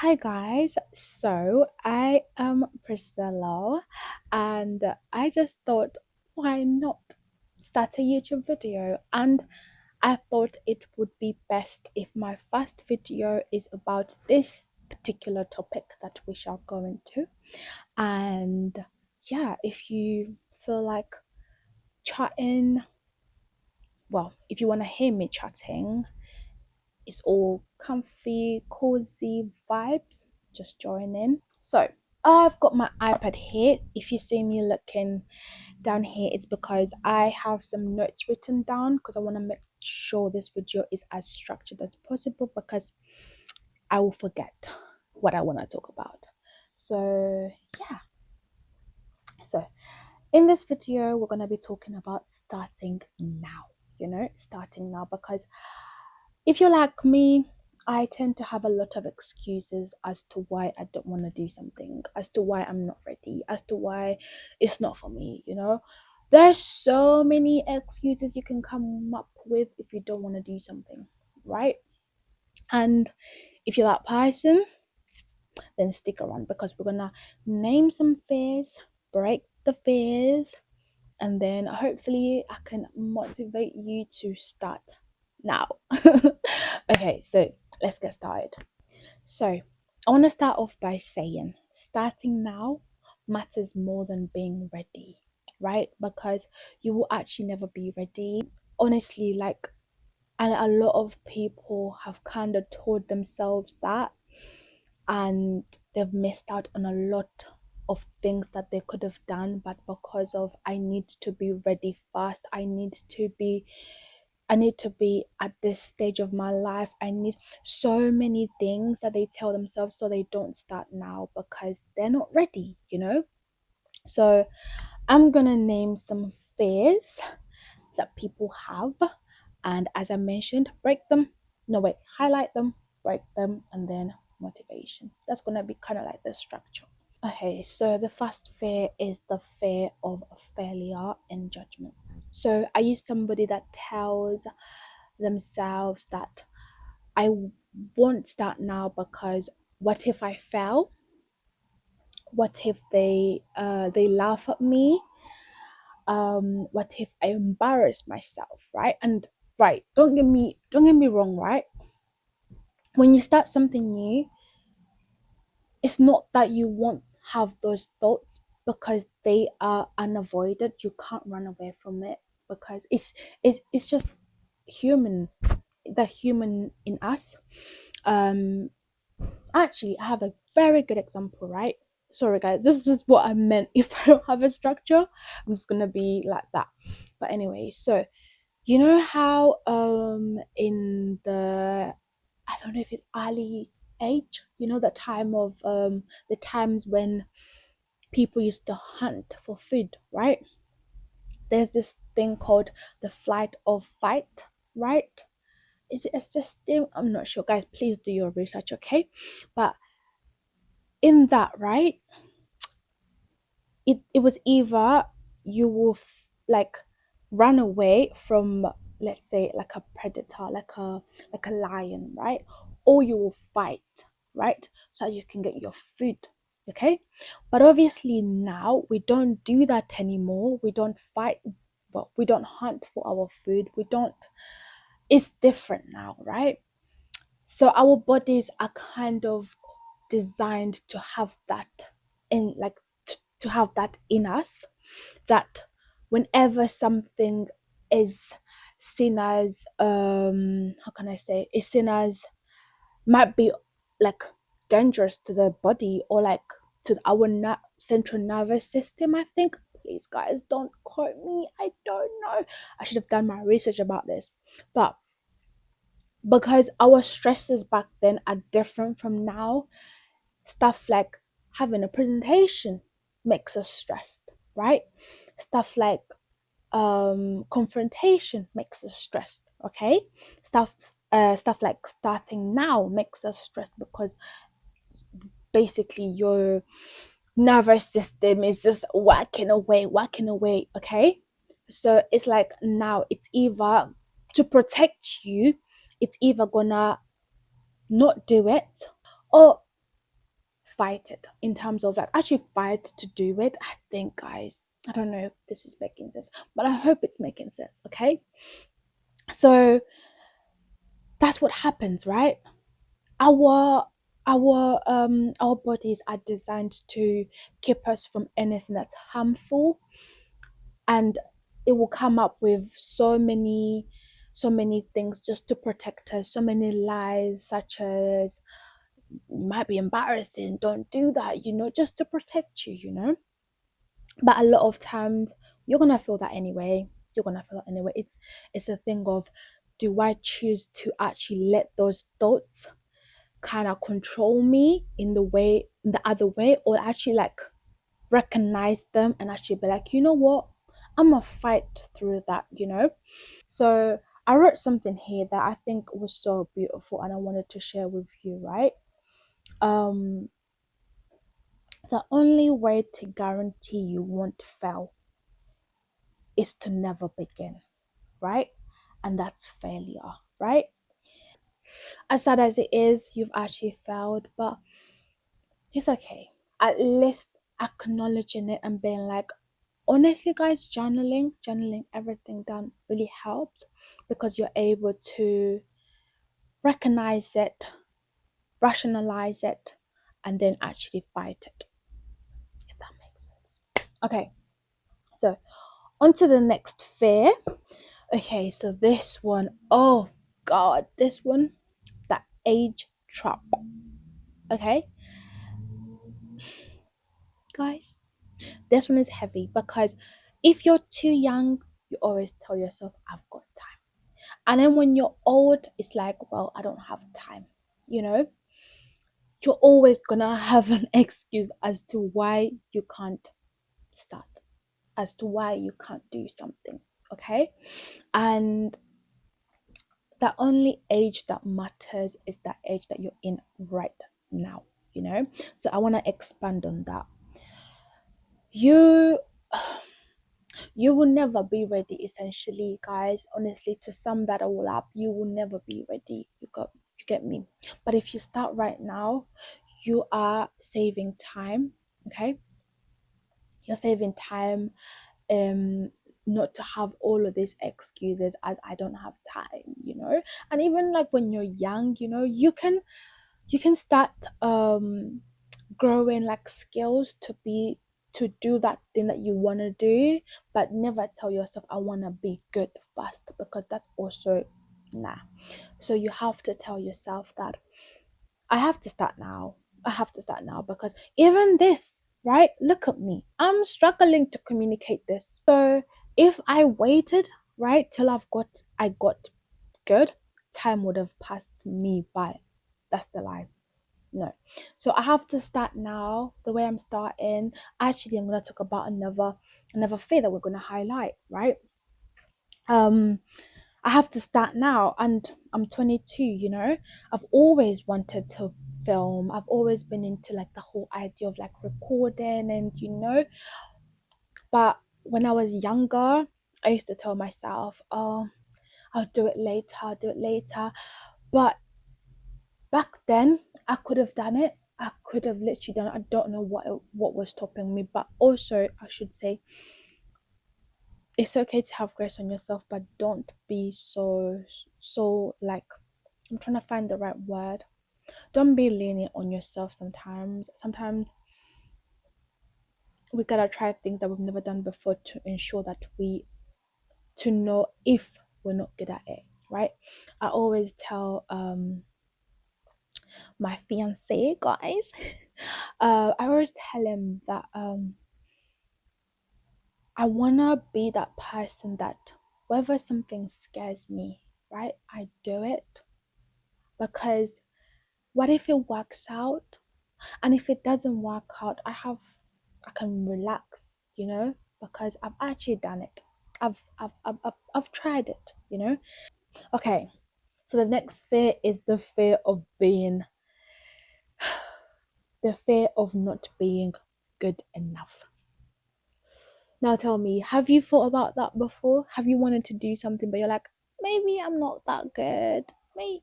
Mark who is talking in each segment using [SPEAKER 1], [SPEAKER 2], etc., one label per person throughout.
[SPEAKER 1] Hi guys, so I am Priscilla and I just thought why not start a YouTube video, and I thought it would be best if my first video is about this particular topic that we shall go into. And yeah, if you feel like chatting, well, if you want to hear me chatting, it's all comfy, cozy vibes. Just join in. So, I've got my iPad here. If you see me looking down here, it's because I have some notes written down because I want to make sure this video is as structured as possible because I will forget what I want to talk about. So, yeah. So, in this video, we're going to be talking about starting now. Starting now because if you're like me, I tend to have a lot of excuses as to why I don't want to do something, as to why I'm not ready, as to why it's not for me. There's so many excuses you can come up with if you don't want to do something, right? And if you're that person, then stick around because we're gonna name some fears, break the fears, and then hopefully I can motivate you to start now. Okay, so let's get started. So I want to start off by saying starting now matters more than being ready, right? Because you will actually never be ready. Honestly, and a lot of people have kind of told themselves that, and they've missed out on a lot of things that they could have done, but because of I need to be ready fast, I need to be at this stage of my life. I need so many things that they tell themselves, so they don't start now because they're not ready. So I'm gonna name some fears that people have, and as I mentioned, break them. No, wait, highlight them, break them, and then motivation. That's gonna be kind of like the structure. Okay, so the first fear is the fear of failure and judgment. So are you somebody that tells themselves that I won't start now because what if I fail? What if they laugh at me? What if I embarrass myself, right? And right, don't get me wrong, right? When you start something new, it's not that you won't have those thoughts because they are unavoided. You can't run away from it because it's just human, the human in us. um Actually, I have a very good example, right? Sorry guys, this is what I meant. If I don't have a structure, I'm just gonna be like that. But anyway, so you know how in the, I don't know if it's early age, the times when people used to hunt for food, right? There's this thing called the flight or fight, right? Is it a system? I'm not sure, guys. Please do your research, okay? But in that, right, it was either you will like run away from, let's say, like a predator, like a lion, right? Or you will fight, right, so you can get your food. Okay, but obviously now we don't do that anymore. We don't fight, well, we don't hunt for our food. We don't, it's different now, right? So our bodies are kind of designed to have that in, like, to have that in us, that whenever something is seen as, how can I say, is seen as, might be like dangerous to the body, or like to our central nervous system, I think. Please guys, don't quote me, I don't know, I should have done my research about this. But because our stresses back then are different from now, stuff like having a presentation makes us stressed, right? Stuff like confrontation makes us stressed. Okay, stuff like starting now makes us stressed because basically your nervous system is just working away. Okay, so it's like now it's either, to protect you, it's either gonna not do it, or fight it in terms of like actually fight to do it. I think, guys, I don't know if this is making sense, but I hope it's making sense. Okay. So that's what happens, right? Our our bodies are designed to keep us from anything that's harmful, and it will come up with so many things just to protect us, so many lies, such as you might be embarrassing, don't do that, just to protect you, but a lot of times you're gonna feel that anyway. It's a thing of, do I choose to actually let those thoughts kind of control me in the other way, or actually like recognize them and actually be like, you know what, I'm gonna fight through that. So I wrote something here that I think was so beautiful and I wanted to share with you, right? um the only way to guarantee you won't fail is to never begin, right? And that's failure, right? As sad as it is, you've actually failed, but it's okay. At least acknowledging it and being like, honestly, guys, journaling everything down really helps, because you're able to recognize it, rationalize it, and then actually fight it, if that makes sense. Okay, so on to the next fear. Okay, so this one, oh god, this one, the age trap. Okay, guys, this one is heavy because if you're too young, you always tell yourself, I've got time. And then when you're old, it's like, well, I don't have time. You know, you're always gonna have an excuse as to why you can't start, as to why you can't do something. Okay. And the only age that matters is the age that you're in right now, So I want to expand on that. You you will never be ready, essentially, guys. Honestly, to sum that all up, you will never be ready. You get me? But if you start right now, you are saving time. Okay, you're saving time, um not to have all of these excuses as I don't have time. And even like when you're young, you can start growing like skills to do that thing that you want to do, but never tell yourself I want to be good fast, because that's also nah. So you have to tell yourself that I have to start now. I have to start now, because even this, right? Look at me. I'm struggling to communicate this. So if I waited, right, till I got good, time would have passed me by. That's the lie. No. So I have to start now. The way I'm starting, actually I'm gonna talk about another fear that we're gonna highlight, right? Um I have to start now, and I'm 22, I've always wanted to film. I've always been into like the whole idea of like recording, and but when I was younger, I used to tell myself, oh, I'll do it later, I'll do it later. But back then, I could have done it. I could have literally done it. I don't know what was stopping me, but also I should say it's okay to have grace on yourself, but don't be so like, I'm trying to find the right word. Don't be lenient on yourself sometimes. Sometimes we gotta try things that we've never done before to ensure that to know if we're not good at it, right? I always tell my fiance, guys, I always tell him that I wanna be that person that whether something scares me, right, I do it, because what if it works out? And if it doesn't work out, I can relax, because I've actually done it. I've tried it. Okay, so the next fear is the fear of not being good enough. Now tell me, have you thought about that before? Have you wanted to do something, but you're like, maybe I'm not that good? Maybe,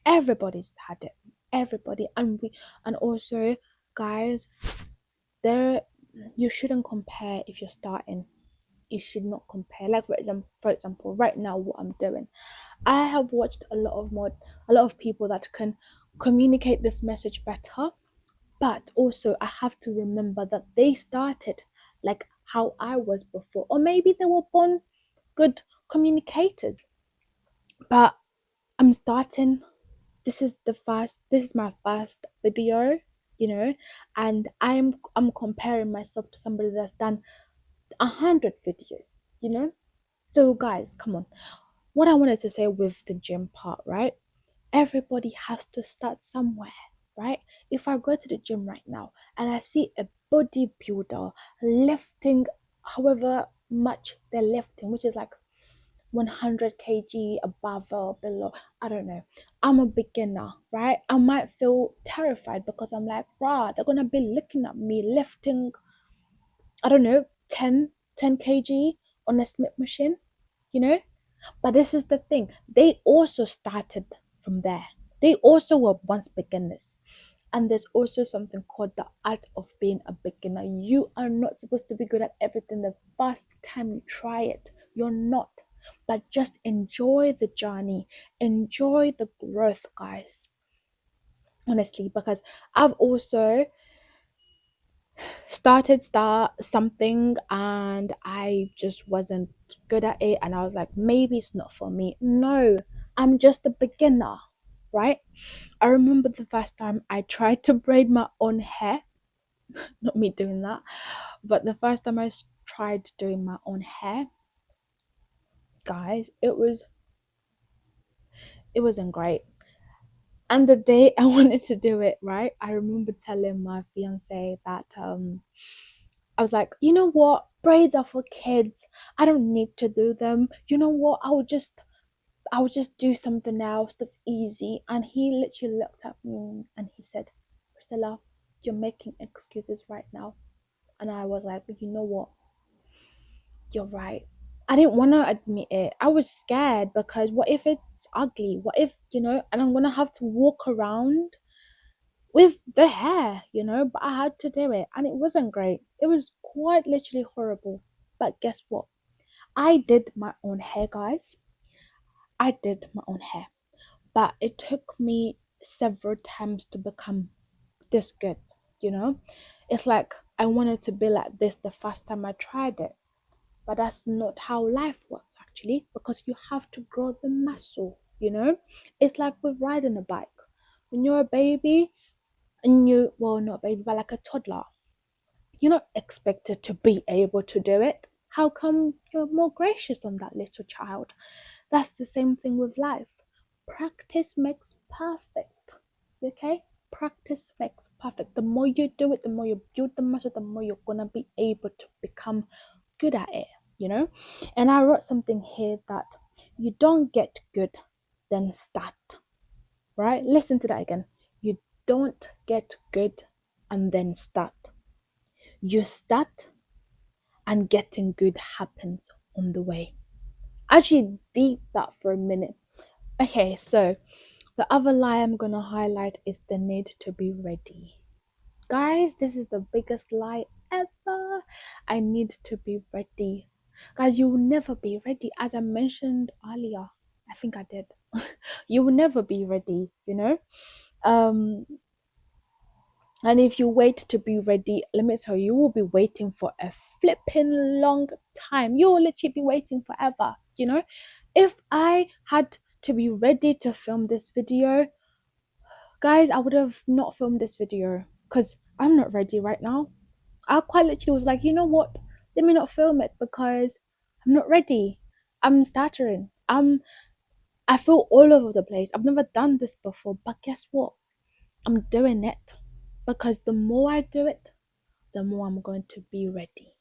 [SPEAKER 1] everybody's had it. everybody. And also, guys, there, you shouldn't compare. If you're starting, you should not compare. Like for example, right now, what I'm doing, I have watched a lot of people that can communicate this message better. But also, I have to remember that they started like how I was before, or maybe they were born good communicators. But I'm starting. This is my first video, you know, and I'm comparing myself to somebody that's done 100 videos, you know. So guys, come on. What I wanted to say with the gym part, right? Everybody has to start somewhere, right? If I go to the gym right now and I see a bodybuilder lifting however much they're lifting, which is like 100 kg above or below, I don't know. I'm a beginner, right? I might feel terrified because I'm like, rah, they're gonna be looking at me lifting, I don't know, 10 kg on a Smith machine, you know? But this is the thing, they also started from there. They also were once beginners. And there's also something called the art of being a beginner. You are not supposed to be good at everything the first time you try it. You're not. But just enjoy the journey, enjoy the growth, guys. Honestly, because I've also start something and I just wasn't good at it, and I was like, maybe it's not for me. No, I'm just a beginner, right? I remember the first time I tried to braid my own hair. Not me doing that, but the first time tried doing my own hair, guys, it wasn't great. And the day I wanted to do it, right, I remember telling my fiance that I was like, you know what? Braids are for kids. I don't need to do them. You know what? I'll just do something else that's easy. And he literally looked at me and he said, Priscilla, you're making excuses right now. And I was like, you know what? You're right. I didn't want to admit it. I was scared because what if it's ugly? What if, and I'm gonna have to walk around with the hair, but I had to do it and it wasn't great. It was quite literally horrible. But guess what? I did my own hair, guys. I did my own hair. But it took me several times to become this good, you know? It's like I wanted to be like this the first time I tried it. But that's not how life works actually, because you have to grow the muscle. It's like with riding a bike. When you're a baby, and well, not a baby, but like a toddler, you're not expected to be able to do it. How come you're more gracious on that little child? That's the same thing with life. Practice makes perfect. Okay? Practice makes perfect. The more you do it, the more you build the muscle, the more you're gonna be able to become good at it. And I wrote something here that you don't get good, then start. Right? Listen to that again. You don't get good and then start. You start and getting good happens on the way. Actually, deep that for a minute. Okay, so the other lie I'm gonna highlight is the need to be ready. Guys, this is the biggest lie ever. I need to be ready. Guys, you will never be ready. As I mentioned earlier, I think I did. You will never be ready. Um, and if you wait to be ready, let me tell you, you will be waiting for a flipping long time. You will literally be waiting forever. If I had to be ready to film this video, guys, I would have not filmed this video because I'm not ready right now. I quite literally was like, you know what? Let me not film it because I'm not ready. I'm stuttering. I feel all over the place. I've never done this before, but guess what? I'm doing it because the more I do it, the more I'm going to be ready.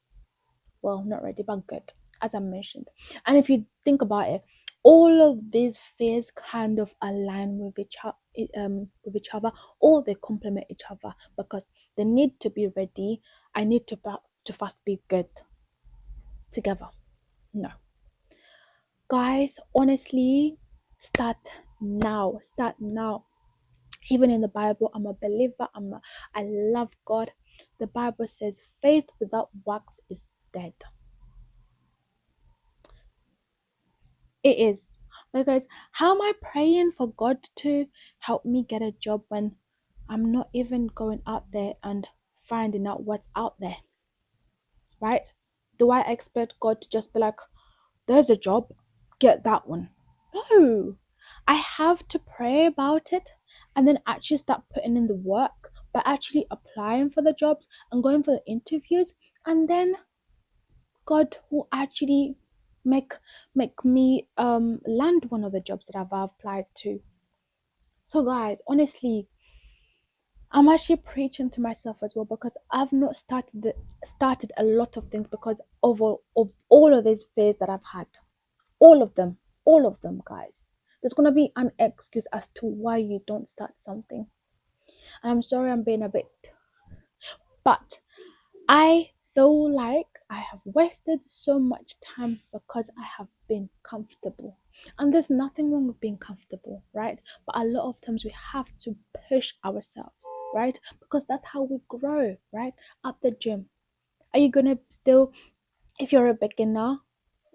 [SPEAKER 1] Well, not ready, but good, as I mentioned. And if you think about it, all of these fears kind of align with each other, or they complement each other because they need to be ready. I need to first be good together. No, guys, honestly, start now. Start now. Even in the Bible, I'm a believer. I love God. The Bible says faith without works is dead. It is. Because how am I praying for God to help me get a job when I'm not even going out there and finding out what's out there, right? Do I expect God to just be like, there's a job, get that one? No. I have to pray about it and then actually start putting in the work by actually applying for the jobs and going for the interviews, and then God will actually make make me land one of the jobs that I've applied to. So guys, honestly, I'm actually preaching to myself as well, because I've not started a lot of things because of all of these fears that I've had. All of them, guys. There's gonna be an excuse as to why you don't start something. And I'm sorry I'm being a bit, but I feel like I have wasted so much time because I have been comfortable. And there's nothing wrong with being comfortable, right? But a lot of times we have to push ourselves, right? Because that's how we grow, right? At the gym. Are you gonna still, if you're a beginner,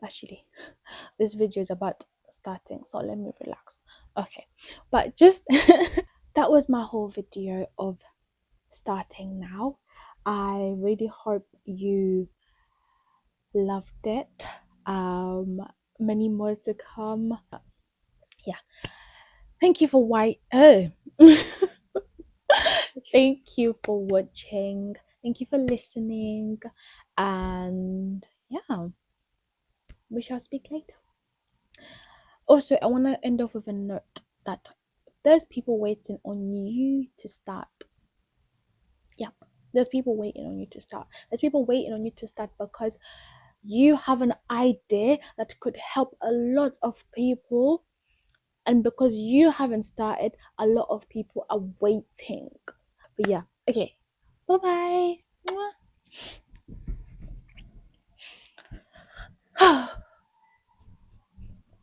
[SPEAKER 1] actually, this video is about starting, so let me relax. Okay, but just that was my whole video of starting now. I really hope you loved it. Many more to come. Yeah. Thank you for thank you for watching. Thank you for listening. And yeah, we shall speak later. Also, I want to end off with a note that there's people waiting on you to start. Yeah, there's people waiting on you to start. There's people waiting on you to start because you have an idea that could help a lot of people, and because you haven't started, a lot of people are waiting. But yeah, okay, bye bye.